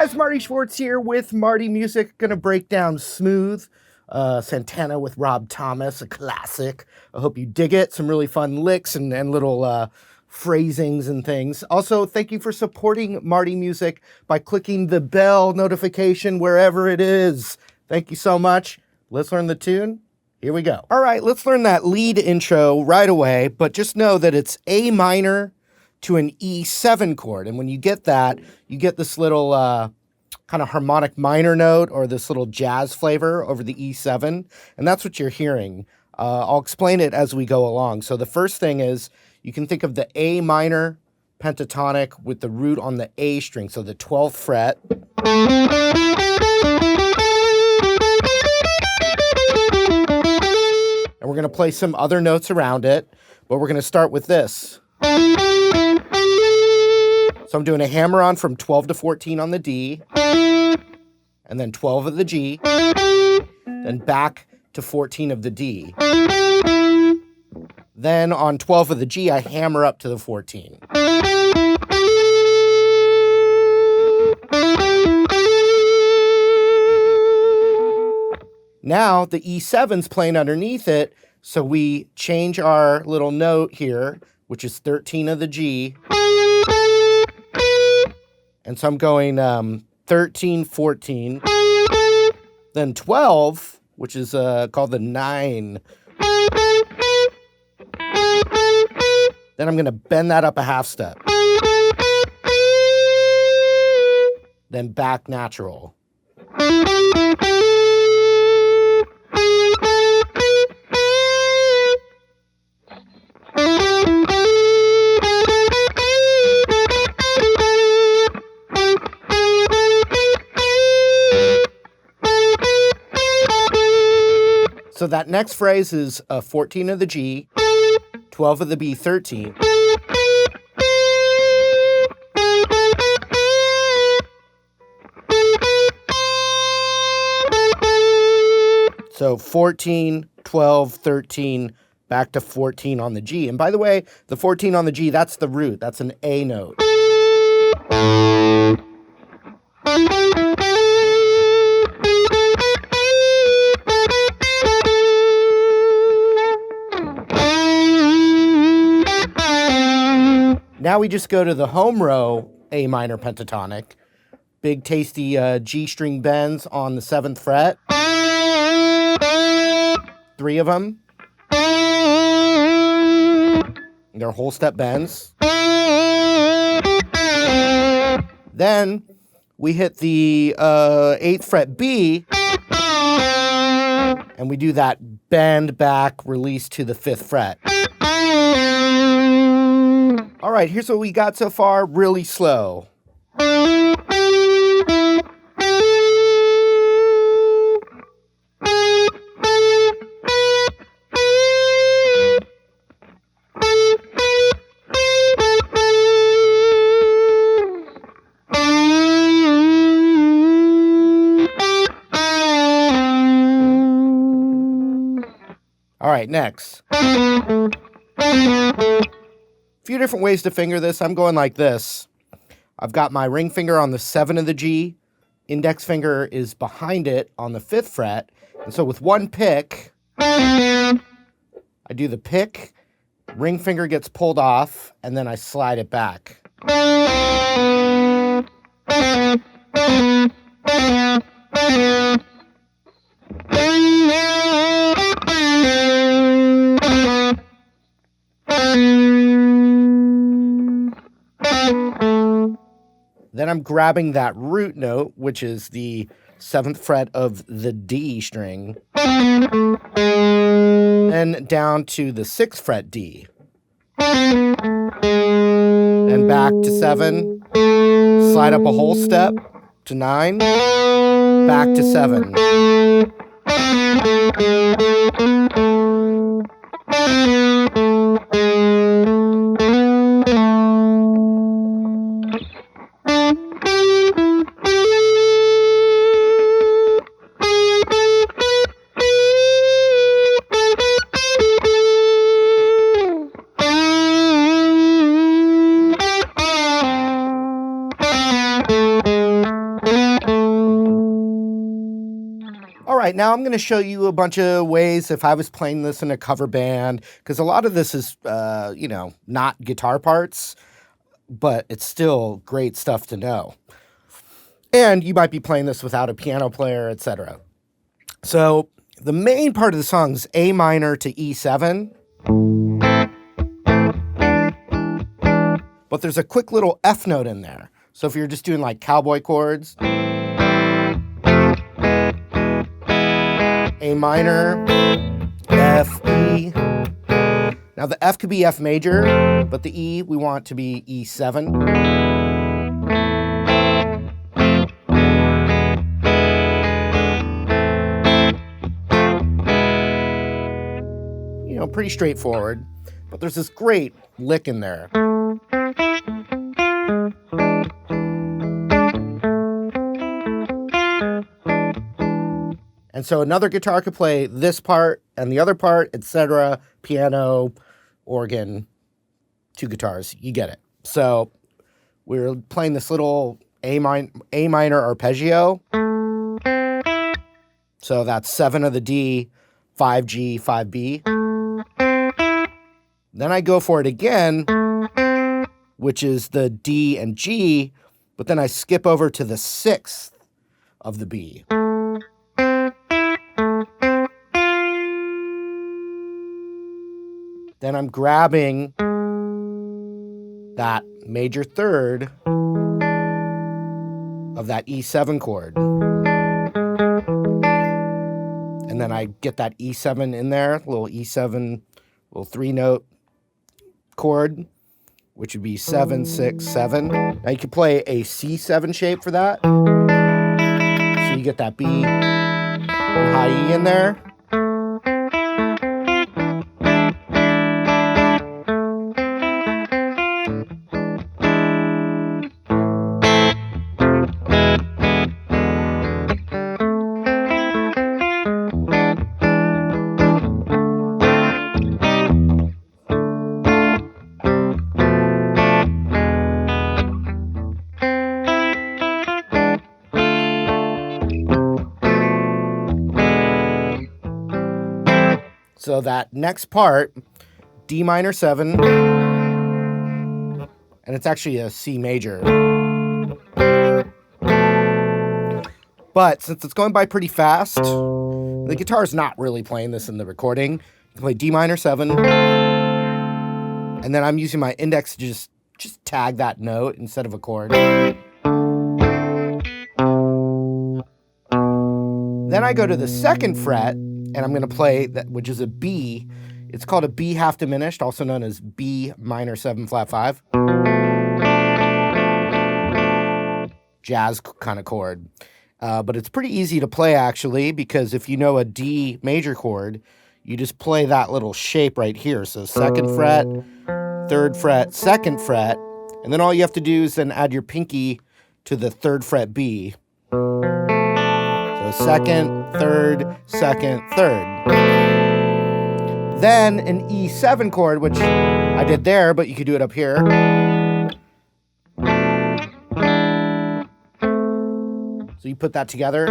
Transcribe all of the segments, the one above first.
guys, Marty Schwartz here with Marty Music. Gonna break down Smooth, Santana with Rob Thomas, a classic. I hope you dig it. Some really fun licks and little phrasings and things. Also, thank you for supporting Marty Music by clicking the bell notification wherever it is. Thank you so much. Let's learn the tune. Here we go. All right, let's learn that lead intro right away, but just know that it's A minor to an E7 chord. And when you get that, you get this little kind of harmonic minor note or this little jazz flavor over the E7. And that's what you're hearing. I'll explain it as we go along. So the first thing is you can think of the A minor pentatonic with the root on the A string. So the 12th fret. And we're going to play some other notes around it, but we're going to start with this. So I'm doing a hammer-on from 12 to 14 on the D, and then 12 of the G, then back to 14 of the D. Then on 12 of the G, I hammer up to the 14. Now the E7's playing underneath it, so we change our little note here, which is 13 of the G. And so I'm going 13, 14, then 12, which is called the 9. Then I'm going to bend that up a half step. Then back natural. So that next phrase is 14 of the G, 12 of the B, 13. So 14, 12, 13, back to 14 on the G. And by the way, the 14 on the G, that's the root. That's an A note. Now we just go to the home row A minor pentatonic. Big tasty G string bends on the 7th fret. 3 of them. They're whole step bends. Then we hit the 8th fret B. And we do that bend back release to the 5th fret. All right, here's what we got so far, really slow. All right, next. Few different ways to finger this. I'm going like this. I've got my ring finger on the 7 of the G. Index finger is behind it on the 5th fret. And so with one pick, I do the pick, ring finger gets pulled off, and then I slide it back. Then I'm grabbing that root note, which is the 7th fret of the D string, and down to the 6th fret D. And back to 7, slide up a whole step to 9, back to 7. right, now I'm going to show you a bunch of ways if I was playing this in a cover band, because a lot of this is, not guitar parts, but it's still great stuff to know. And you might be playing this without a piano player, etc. So the main part of the song is A minor to E7. But there's a quick little F note in there. So if you're just doing like cowboy chords, A minor, F, E. Now the F could be F major, but the E we want to be E7. Pretty straightforward, but there's this great lick in there. And so another guitar could play this part and the other part, etc. Piano, organ, two guitars. You get it. So we're playing this little A minor arpeggio. So that's 7 of the D, 5G, 5B. Then I go for it again, which is the D and G, but then I skip over to the 6th of the B. Then I'm grabbing that major third of that E7 chord. And then I get that E7 in there, little E7, little 3-note chord, which would be 7, 6, 7. Now you could play a C7 shape for that. So you get that B and high E in there. So that next part, D minor 7, and it's actually a C major. But since it's going by pretty fast, the guitar's not really playing this in the recording. You can play D minor 7, and then I'm using my index to just tag that note instead of a chord. Then I go to the 2nd fret, and I'm going to play that, which is a B. It's called a B half diminished, also known as B minor 7 flat 5. Jazz kind of chord. But it's pretty easy to play, actually, because if you know a D major chord, you just play that little shape right here. So 2nd fret, 3rd fret, 2nd fret, and then all you have to do is then add your pinky to the 3rd fret B. So 2nd, 3rd, 2nd, 3rd. Then an E7 chord, which I did there, but you could do it up here. So you put that together.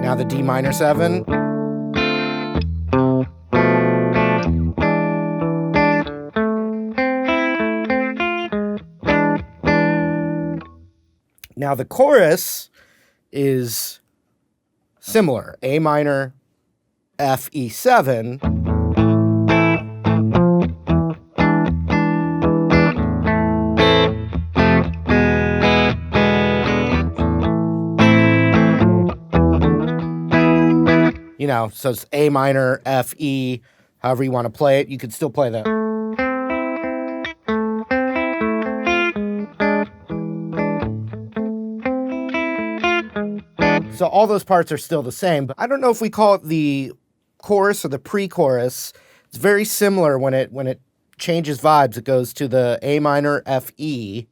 Now the D minor 7. Now the chorus is similar. A minor, F, E7. So it's A minor, F, E, however you want to play it. You could still play that. So all those parts are still the same, but I don't know if we call it the chorus or the pre-chorus. It's very similar when it changes vibes. It goes to the A minor, F, E.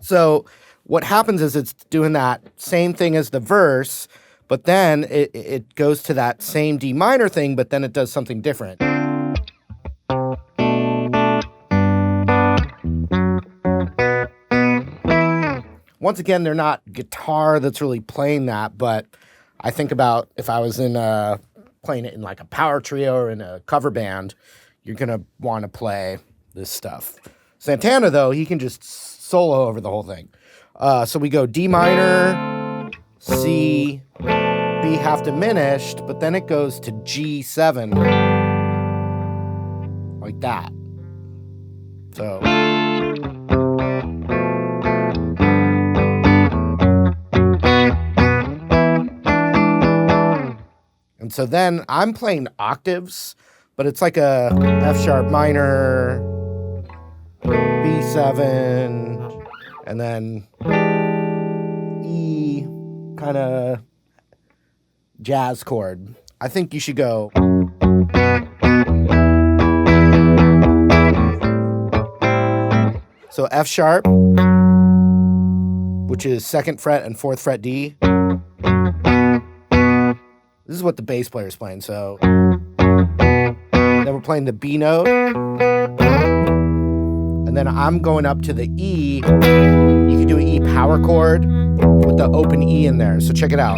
So what happens is it's doing that same thing as the verse, but then it goes to that same D minor thing, but then it does something different. Once again, they're not guitar that's really playing that, but I think about if I was in playing it in like a power trio or in a cover band, you're going to want to play this stuff. Santana, though, he can just solo over the whole thing. So we go D minor, C, B half diminished, but then it goes to G7, like that. So... And so then I'm playing octaves, but it's like a F sharp minor, B7, and then E kind of jazz chord. I think you should go. So F sharp, which is 2nd fret and 4th fret D. This is what the bass player is playing. So then we're playing the B note. And then I'm going up to the E. You can do an E power chord with the open E in there. So check it out.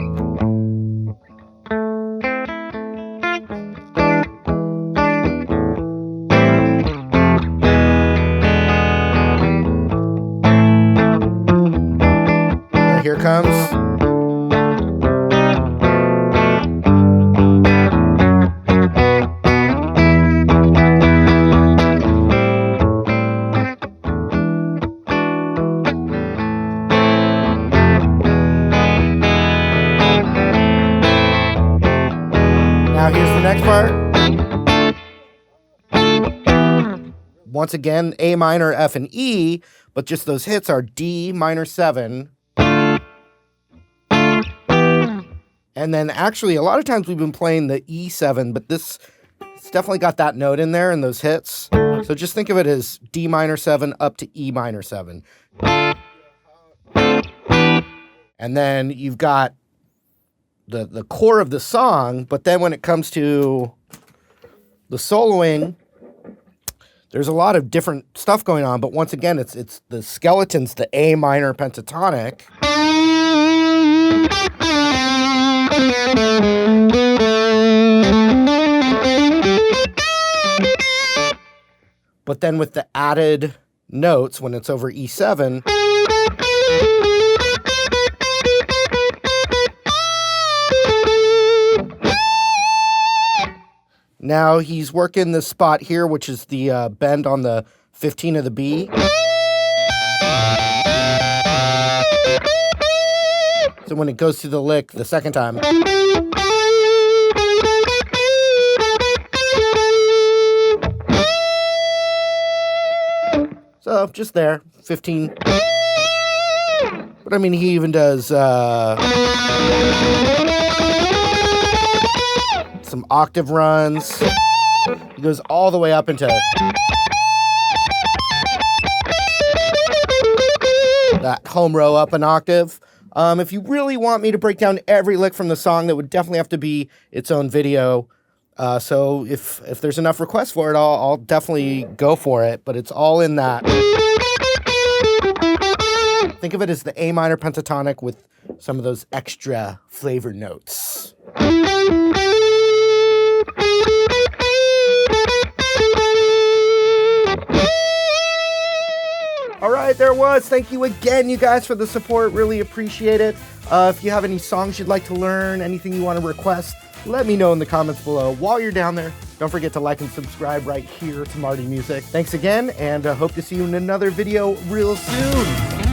Now here comes. Now here's the next part. Once again, A minor, F, and E, but just those hits are D minor 7. And then actually, a lot of times we've been playing the E7, but it's definitely got that note in there and those hits. So just think of it as D minor 7 up to E minor 7. And then you've got the core of the song, but then when it comes to the soloing, there's a lot of different stuff going on, but once again, it's the skeleton's the A minor pentatonic. But then with the added notes, when it's over E7, now he's working this spot here, which is the bend on the 15 of the B. So when it goes to the lick the second time, so just there, 15. But I mean, he even does some octave runs. He goes all the way up into that home row up an octave. If you really want me to break down every lick from the song, that would definitely have to be its own video. So if there's enough requests for it, I'll definitely go for it. But it's all in that. Think of it as the A minor pentatonic with some of those extra flavor notes. All right, there it was. Thank you again, you guys, for the support. Really appreciate it. If you have any songs you'd like to learn, anything you want to request, let me know in the comments below. While you're down there, don't forget to like and subscribe right here to Marty Music. Thanks again, and hope to see you in another video real soon.